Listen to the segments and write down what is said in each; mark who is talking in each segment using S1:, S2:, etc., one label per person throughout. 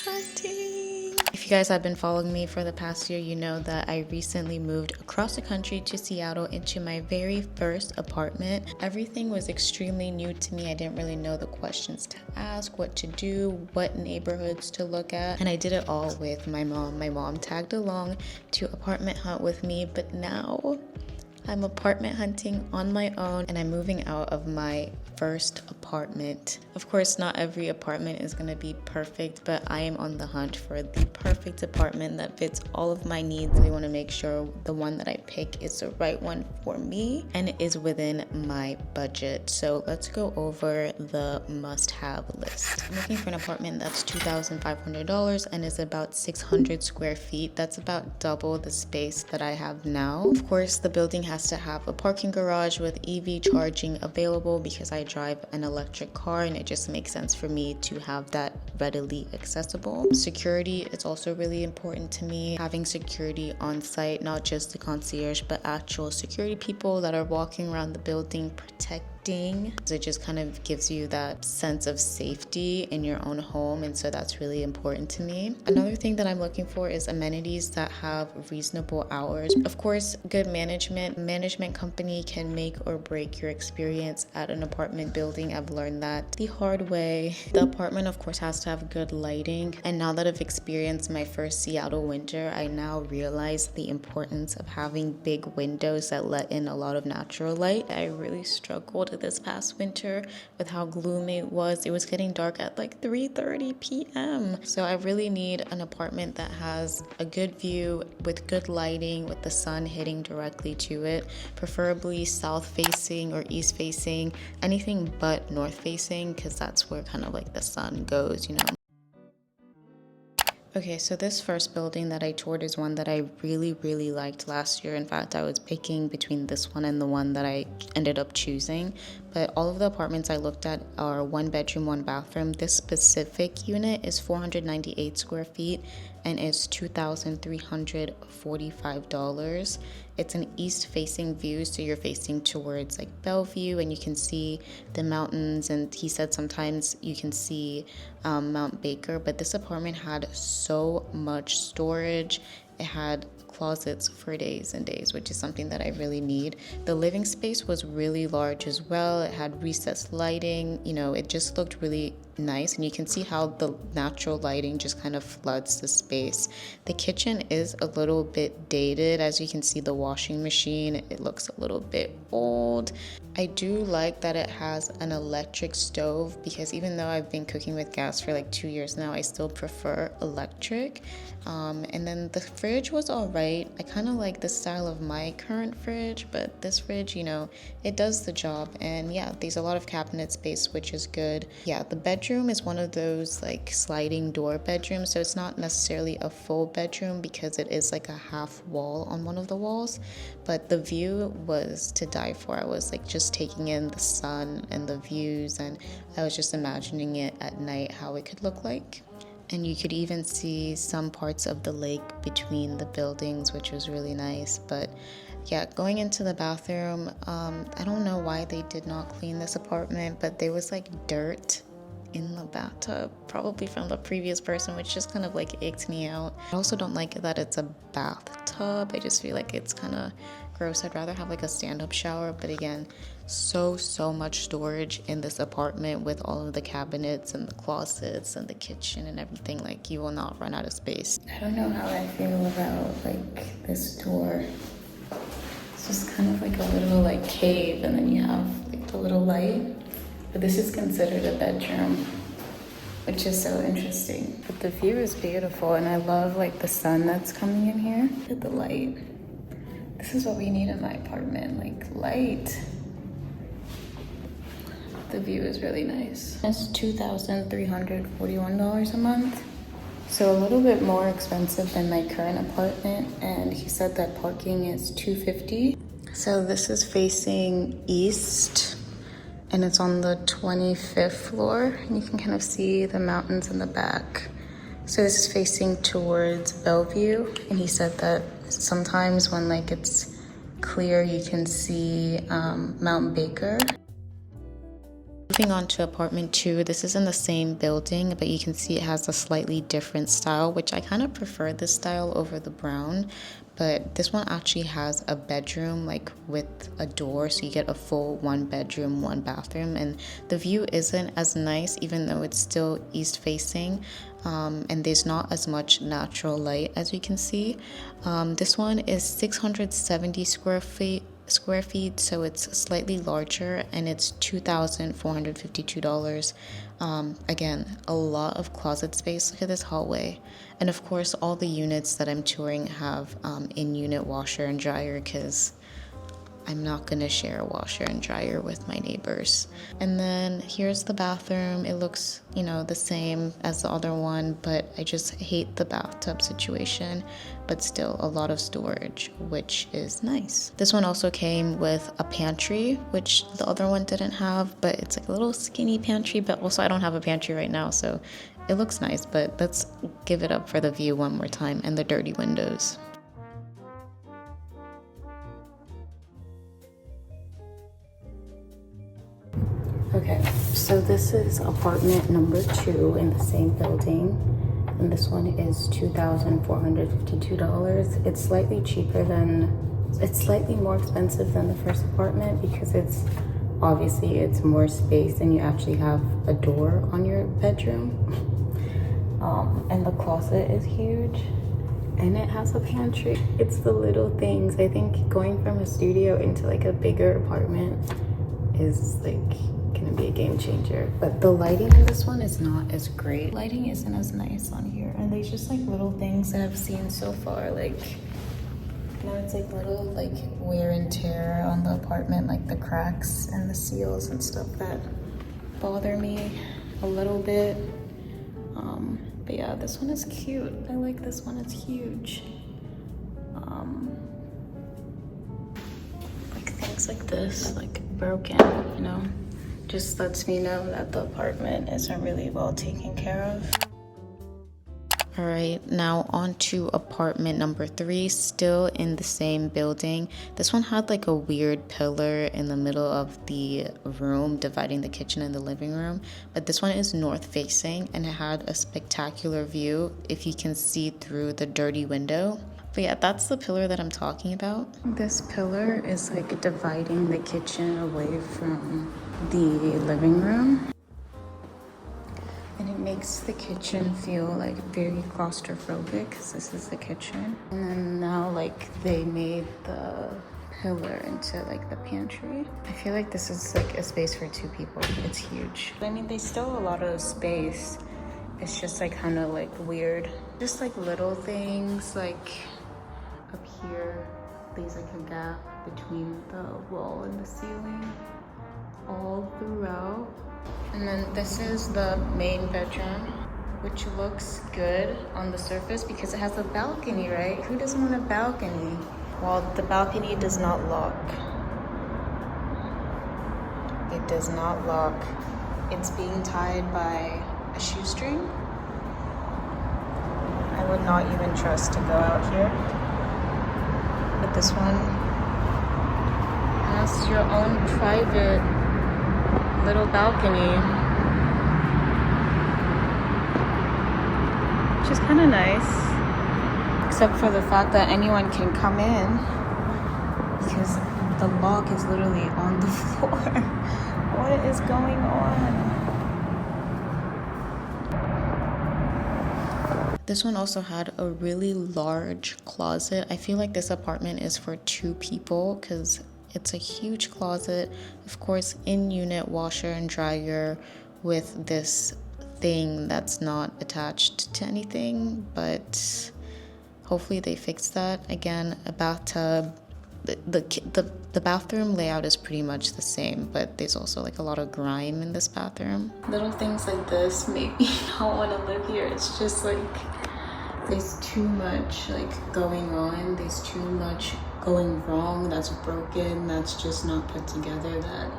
S1: hunting. If you guys have been following me for the past year, you know that I recently moved across the country to Seattle into my very first apartment. Everything was extremely new to me. I didn't really know the questions to ask, what to do, what neighborhoods to look at, and I did it all with my mom. My mom tagged along to apartment hunt with me, but now I'm apartment hunting on my own and I'm moving out of my first apartment. Of course, not every apartment is going to be perfect, but I am on the hunt for the perfect apartment that fits all of my needs. I want to make sure the one that I pick is the right one for me and is within my budget. So let's go over the must-have list. I'm looking for an apartment that's $2,500 and is about 600 square feet. That's about double the space that I have now. Of course, the building has to have a parking garage with EV charging available because I drive an electric car and it just makes sense for me to have that readily accessible. Security is also really important to me. Having security on site, not just the concierge, but actual security people that are walking around the building protecting. It just kind of gives you that sense of safety in your own home, and so that's really important to me. Another thing that I'm looking for is amenities that have reasonable hours. Of course, good management company can make or break your experience at an apartment building. I've learned that the hard way. The apartment, of course, has to have good lighting, and now that I've experienced my first Seattle winter, I now realize the importance of having big windows that let in a lot of natural light. I really struggled this past winter with how gloomy it was. It was getting dark at like 3:30 p.m. So I really need an apartment that has a good view with good lighting, with the sun hitting directly to it, preferably south facing or east facing, anything but north facing, because that's where kind of like the sun goes, you know. Okay, so this first building that I toured is one that I really liked last year. In fact, I was picking between this one and the one that I ended up choosing. But all of the apartments I looked at are 1 bedroom, 1 bathroom. This specific unit is 498 square feet and is $2,345. It's an east-facing view, so you're facing towards like Bellevue, and you can see the mountains. And he said sometimes you can see Mount Baker, but this apartment had so much storage. It had closets for days and days, which is something that I really need. The living space was really large as well. It had recessed lighting, you know, it just looked really nice, and you can see how the natural lighting just kind of floods the space. The kitchen is a little bit dated. As you can see, the washing machine, it looks a little bit old. I do like that it has an electric stove, because even though I've been cooking with gas for like 2 years now, I still prefer electric. And then the fridge was all right. I kind of like the style of my current fridge, but this fridge, you know, it does the job. And yeah, there's a lot of cabinet space, which is good. Yeah, the bedroom is one of those like sliding door bedrooms, so it's not necessarily a full bedroom because it is like a half wall on one of the walls, but the view was to die for. I was like just taking in the sun and the views, and I was just imagining it at night how it could look like. And you could even see some parts of the lake between the buildings, which was really nice. But yeah, going into the bathroom, I don't know why they did not clean this apartment, but there was like dirt in the bathtub, probably from the previous person, which just kind of like icked me out. I also don't like that it's a bathtub. I just feel like it's kind of gross. I'd rather have like a stand-up shower. But again, so much storage in this apartment with all of the cabinets and the closets and the kitchen and everything. Like, you will not run out of space. I don't know how I feel about like this door. It's just kind of like a little like cave, and then you have like the little light. But this is considered a bedroom, which is so interesting. But the view is beautiful, and I love like the sun that's coming in here. Look at the light. This is what we need in my apartment, like light. The view is really nice. It's $2,341 a month. So a little bit more expensive than my current apartment, and he said that parking is $250. So this is facing east, and it's on the 25th floor, and you can kind of see the mountains in the back. So this is facing towards Bellevue, and he said that sometimes when like it's clear, you can see Mount Baker. moving on to apartment 2. This is in the same building, but you can see it has a slightly different style, which I kind of prefer this style over the brown. But this one actually has a bedroom like with a door, so you get a full 1 bedroom, 1 bathroom, and the view isn't as nice even though it's still east facing, and there's not as much natural light as you can see. This one is 670 square feet, so it's slightly larger, and it's $2,452. Again, a lot of closet space. Look at this hallway. And of course, all the units that I'm touring have in-unit washer and dryer, because I'm not gonna share a washer and dryer with my neighbors. And then here's the bathroom. It looks, you know, the same as the other one, but I just hate the bathtub situation, but still a lot of storage, which is nice. This one also came with a pantry, which the other one didn't have, but it's like a little skinny pantry, but also I don't have a pantry right now, so it looks nice, but let's give it up for the view one more time and the dirty windows. Okay, so this is apartment number 2 in the same building, and this one is $2,452. It's slightly more expensive than the first apartment because it's more space and you actually have a door on your bedroom. And the closet is huge, and it has a pantry. It's the little things. I think going from a studio into like a bigger apartment is like gonna be a game changer. But the lighting in this one is not as great. Lighting isn't as nice on here, and there's just like little things that I've seen so far, like, you know, it's like little like wear and tear on the apartment, like the cracks and the seals and stuff that bother me a little bit. But yeah, this one is cute. I like this one. It's huge. Like things like this, like broken, you know, just lets me know that the apartment isn't really well taken care of. All right, now on to apartment number 3, still in the same building. This one had like a weird pillar in the middle of the room dividing the kitchen and the living room, but this one is north facing and it had a spectacular view if you can see through the dirty window. But yeah, that's the pillar that I'm talking about. This pillar is like dividing the kitchen away from the living room. And it makes the kitchen feel like very claustrophobic because this is the kitchen. And then now like they made the pillar into like the pantry. I feel like this is like a space for 2 people. It's huge. I mean, there's still a lot of space. It's just like kind of like weird. Just like little things, like up here, there's like a gap between the wall and the ceiling all throughout. And then this is the main bedroom, which looks good on the surface because it has a balcony, right? Who doesn't want a balcony? Well, the balcony does not lock. It does not lock. It's being tied by a shoestring. I would not even trust to go out here. But this one has your own private little balcony, which is kind of nice, except for the fact that anyone can come in because the lock is literally on the floor. What is going on? This one also had a really large closet. I feel like this apartment is for 2 people because it's a huge closet, of course, in-unit washer and dryer with this thing that's not attached to anything, but hopefully they fix that. Again, a bathtub. The bathroom layout is pretty much the same, but there's also like a lot of grime in this bathroom. Little things like this make me not want to live here. It's just like there's too much like going on. There's too much going wrong, that's broken, that's just not put together, that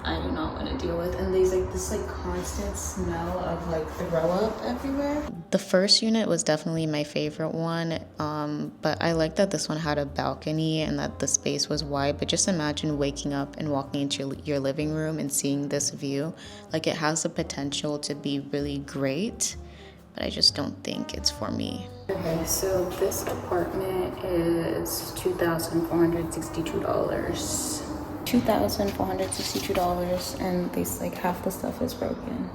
S1: I do not want to deal with. And there's like this like constant smell of like throw up everywhere. The first unit was definitely my favorite one, but I like that this one had a balcony and that the space was wide. But just imagine waking up and walking into your living room and seeing this view. Like, it has the potential to be really great, but I just don't think it's for me. Okay, so this apartment is $2,462. $2,462, and there's like half the stuff is broken.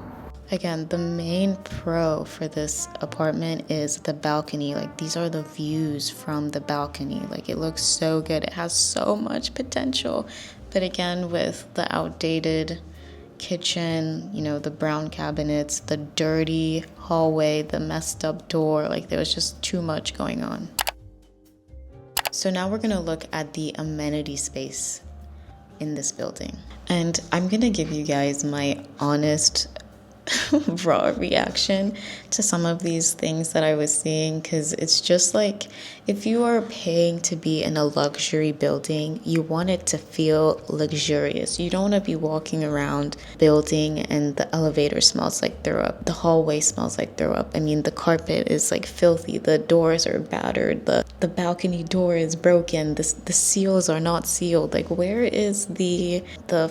S1: Again, the main pro for this apartment is the balcony. Like, these are the views from the balcony. Like, it looks so good. It has so much potential. But again, with the outdated kitchen, you know, the brown cabinets, the dirty hallway, the messed up door, like there was just too much going on. So now we're gonna look at the amenity space in this building. And I'm gonna give you guys my honest raw reaction to some of these things that I was seeing, because it's just like, if you are paying to be in a luxury building, you want it to feel luxurious. You don't want to be walking around building and the elevator smells like throw up, the hallway smells like throw up. I mean, the carpet is like filthy, the doors are battered, the balcony door is broken, the seals are not sealed. Like, where is the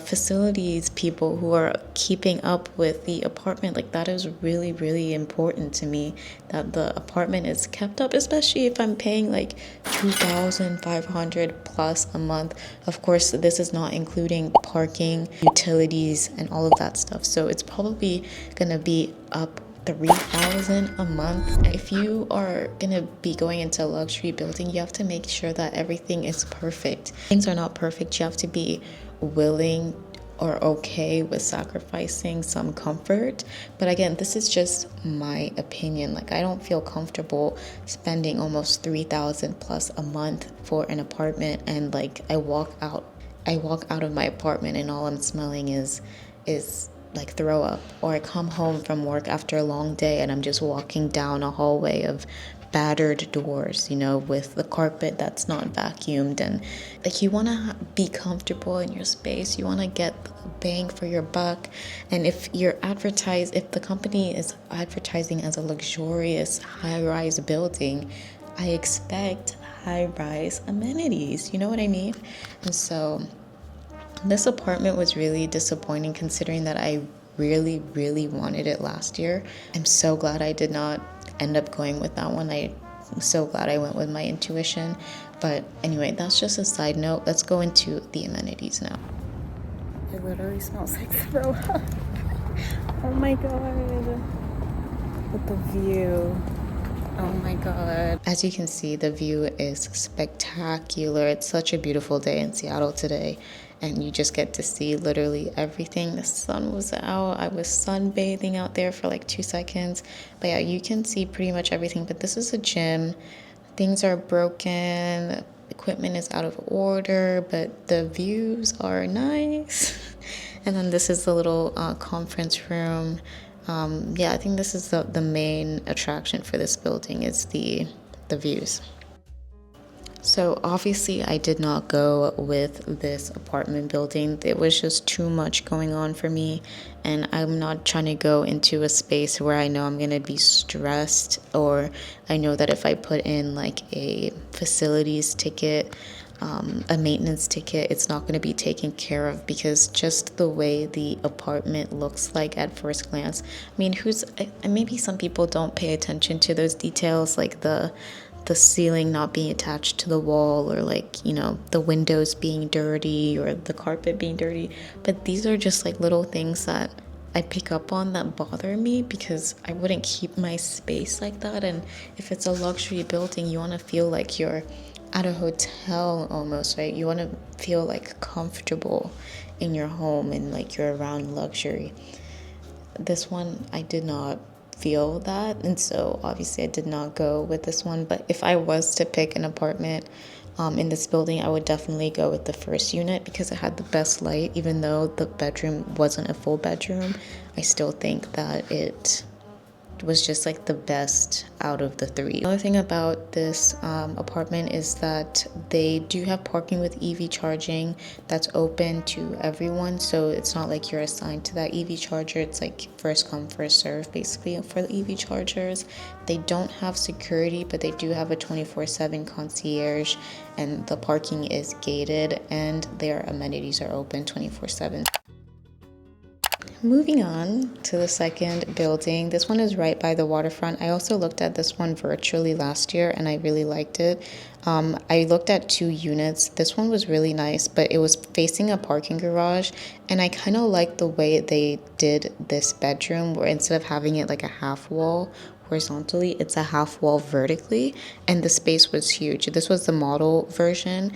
S1: facilities people who are keeping up with the apartment? Like, that is really, really important to me, that the apartment is kept up, especially if I'm paying like $2,500 plus a month. Of course, this is not including parking, utilities, and all of that stuff. So it's probably gonna be up $3,000 a month. If you are gonna be going into a luxury building, you have to make sure that everything is perfect. Things are not perfect. You have to be willing or okay with sacrificing some comfort. But again, this is just my opinion. Like, I don't feel comfortable spending almost $3,000 plus a month for an apartment, and like I walk out of my apartment and all I'm smelling is like throw up. Or I come home from work after a long day and I'm just walking down a hallway of battered doors, you know, with the carpet that's not vacuumed. And like, you want to be comfortable in your space, you want to get bang for your buck. And if the company is advertising as a luxurious high-rise building, I expect high-rise amenities, you know what I mean? And so this apartment was really disappointing, considering that I really, really wanted it last year. I'm so glad I did not end up going with that one. I'm so glad I went with my intuition. But anyway, that's just a side note. Let's go into the amenities now. It literally smells like throw up. Oh my god. With the view. Oh my god. As you can see, the view is spectacular. It's such a beautiful day in Seattle today, and you just get to see literally everything. The sun was out. I was sunbathing out there for like 2 seconds. But yeah, you can see pretty much everything. But this is a gym. Things are broken. Equipment is out of order, but the views are nice. And then this is the little conference room. Yeah, I think this is the main attraction for this building is the views. So obviously I did not go with this apartment building. It was just too much going on for me, and I'm not trying to go into a space where I know I'm going to be stressed, or I know that if I put in like a facilities ticket, a maintenance ticket, it's not going to be taken care of, because just the way the apartment looks like at first glance. I mean, maybe some people don't pay attention to those details, like the ceiling not being attached to the wall, or like, you know, the windows being dirty or the carpet being dirty. But these are just like little things that I pick up on that bother me, because I wouldn't keep my space like that. And if it's a luxury building, you want to feel like you're at a hotel almost, right? You want to feel like comfortable in your home and like you're around luxury. This one, I did not feel that, and so obviously I did not go with this one. But if I was to pick an apartment in this building, I would definitely go with the first unit, because it had the best light. Even though the bedroom wasn't a full bedroom, I still think that it was just like the best out of the three. Another thing about this apartment is that they do have parking with EV charging that's open to everyone, so it's not like you're assigned to that EV charger. It's like first come first serve basically for the EV chargers. They don't have security, but they do have a 24/7 concierge, and the parking is gated and their amenities are open 24/7. Moving on to the second building. This one is right by the waterfront. I also looked at this one virtually last year and I really liked it. I looked at 2 units. This one was really nice, but it was facing a parking garage, and I kind of liked the way they did this bedroom, where instead of having it like a half wall horizontally, it's a half wall vertically, and the space was huge. This was the model version,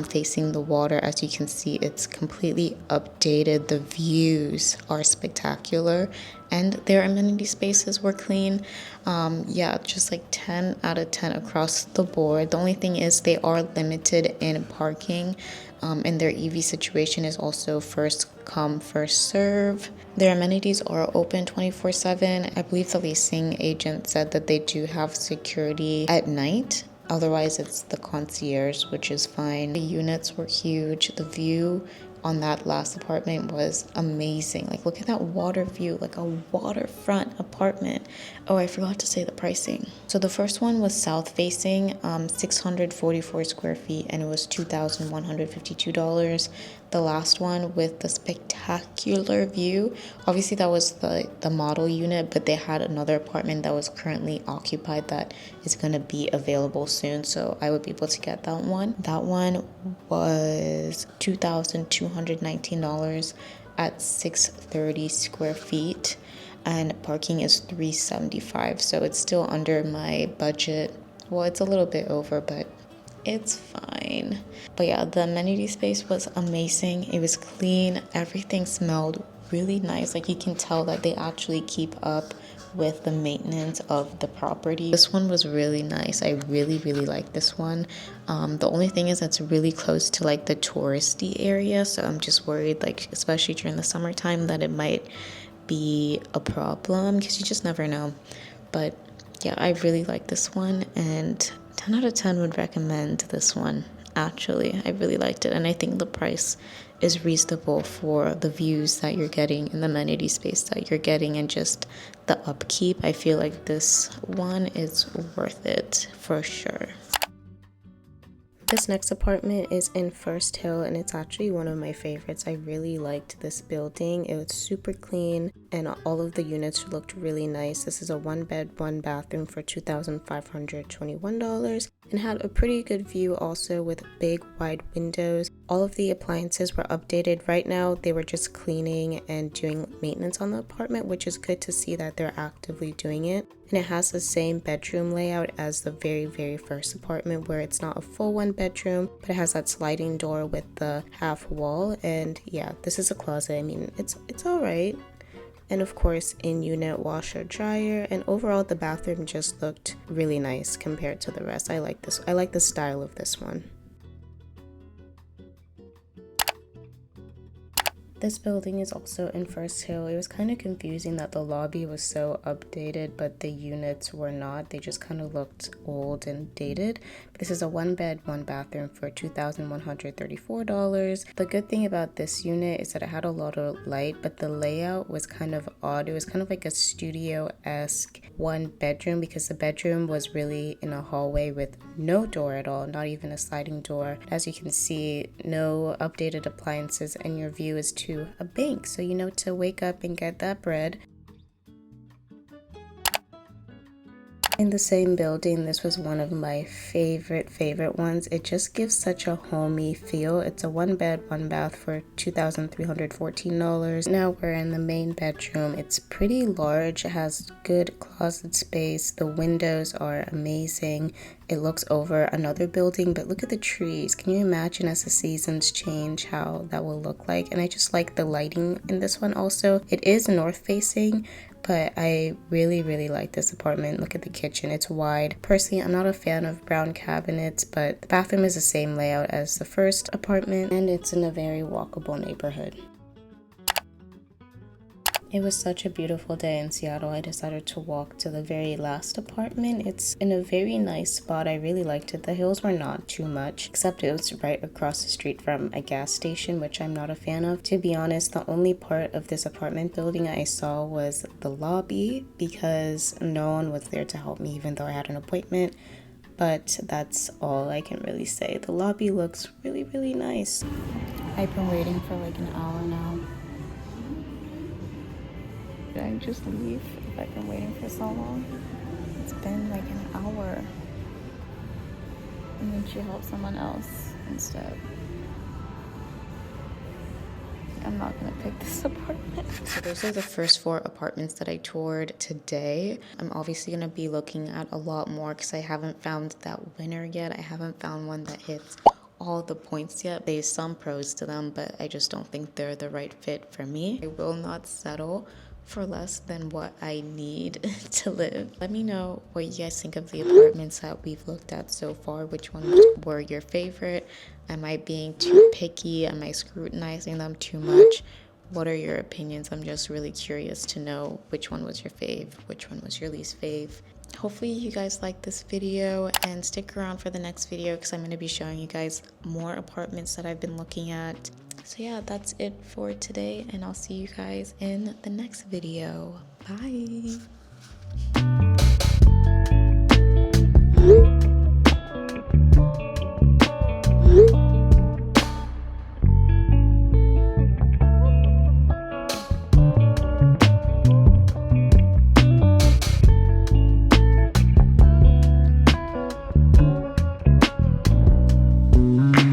S1: facing the water. As you can see, it's completely updated. The views are spectacular and their amenity spaces were clean. Yeah, just like 10 out of 10 across the board. The only thing is they are limited in parking, and their EV situation is also first come first serve. Their amenities are open 24/7. I believe the leasing agent said that they do have security at night. Otherwise, it's the concierge, which is fine. The units were huge. The view on that last apartment was amazing. Like, look at that water view, like a waterfront apartment. Oh, I forgot to say the pricing. So the first one was south facing, 644 square feet, and it was $2,152. The last one with the spectacular view, obviously that was the model unit, but they had another apartment that was currently occupied that is going to be available soon, so I would be able to get that one. That one was $2,219 at 630 square feet, and parking is $375, so it's still under my budget. Well, it's a little bit over, but it's fine. But yeah, the amenity space was amazing. It was clean. Everything smelled really nice. Like, you can tell that they actually keep up with the maintenance of the property. This one was really nice. I really like this one. The only thing is it's really close to like the touristy area, so I'm just worried, like especially during the summertime, that it might be a problem, because you just never know. But yeah, I really like this one, and 10 out of 10 would recommend this one. Actually, I really liked it, and I think the price is reasonable for the views that you're getting and the amenity space that you're getting, and just the upkeep. I feel like this one is worth it for sure. This next apartment is in First Hill, and it's actually one of my favorites. I really liked this building. It was super clean and all of the units looked really nice. This is a 1-bed, 1-bathroom for $2,521 and had a pretty good view also, with big wide windows. All of the appliances were updated. Right now they were just cleaning and doing maintenance on the apartment, which is good to see that they're actively doing it. And it has the same bedroom layout as the very first apartment, where it's not a full 1-bedroom, but it has that sliding door with the half wall. And yeah, this is a closet. I mean, it's all right. And of course, in-unit washer dryer, and overall the bathroom just looked really nice compared to the rest. I like this. I like the style of this one. This building is also in First Hill. It was kind of confusing that the lobby was so updated, but the units were not. They just kind of looked old and dated. But this is a 1-bed, 1-bathroom for $2,134. The good thing about this unit is that it had a lot of light, but the layout was kind of odd. It was kind of like a studio-esque 1-bedroom, because the bedroom was really in a hallway with no door at all, not even a sliding door. As you can see, no updated appliances, and your view is to a bank, so you know to wake up and get that bread. In the same building, this was one of my favorite ones. It just gives such a homey feel. It's a 1-bed, 1-bath for $2,314. Now we're in the main bedroom. It's pretty large. It has good closet space. The windows are amazing. It looks over another building, but look at the trees. Can you imagine as the seasons change how that will look like? And I just like the lighting in this one also. It is north facing, but I really like this apartment. Look at the kitchen. It's wide. Personally, I'm not a fan of brown cabinets, but the bathroom is the same layout as the first apartment, and it's in a very walkable neighborhood. It was such a beautiful day in Seattle. I decided to walk to the very last apartment. It's in a very nice spot. I really liked it. The hills were not too much, except it was right across the street from a gas station, which I'm not a fan of. To be honest, the only part of this apartment building I saw was the lobby because no one was there to help me, even though I had an appointment. But that's all I can really say. The lobby looks really, really nice. I've been waiting for like an hour now. Did I just leave if I've been waiting for so long? It's been like an hour. And then she helped someone else instead. I'm not gonna pick this apartment. So those are the first 4 apartments that I toured today. I'm obviously gonna be looking at a lot more because I haven't found that winner yet. I haven't found one that hits all the points yet. There's some pros to them, but I just don't think they're the right fit for me. I will not settle for less than what I need to live. Let me know what you guys think of the apartments that we've looked at so far. Which ones were your favorite? Am I being too picky? Am I scrutinizing them too much? What are your opinions? I'm just really curious to know which one was your fave, which one was your least fave. Hopefully you guys like this video and stick around for the next video because I'm going to be showing you guys more apartments that I've been looking at. So yeah, that's it for today, and I'll see you guys in the next video. Bye!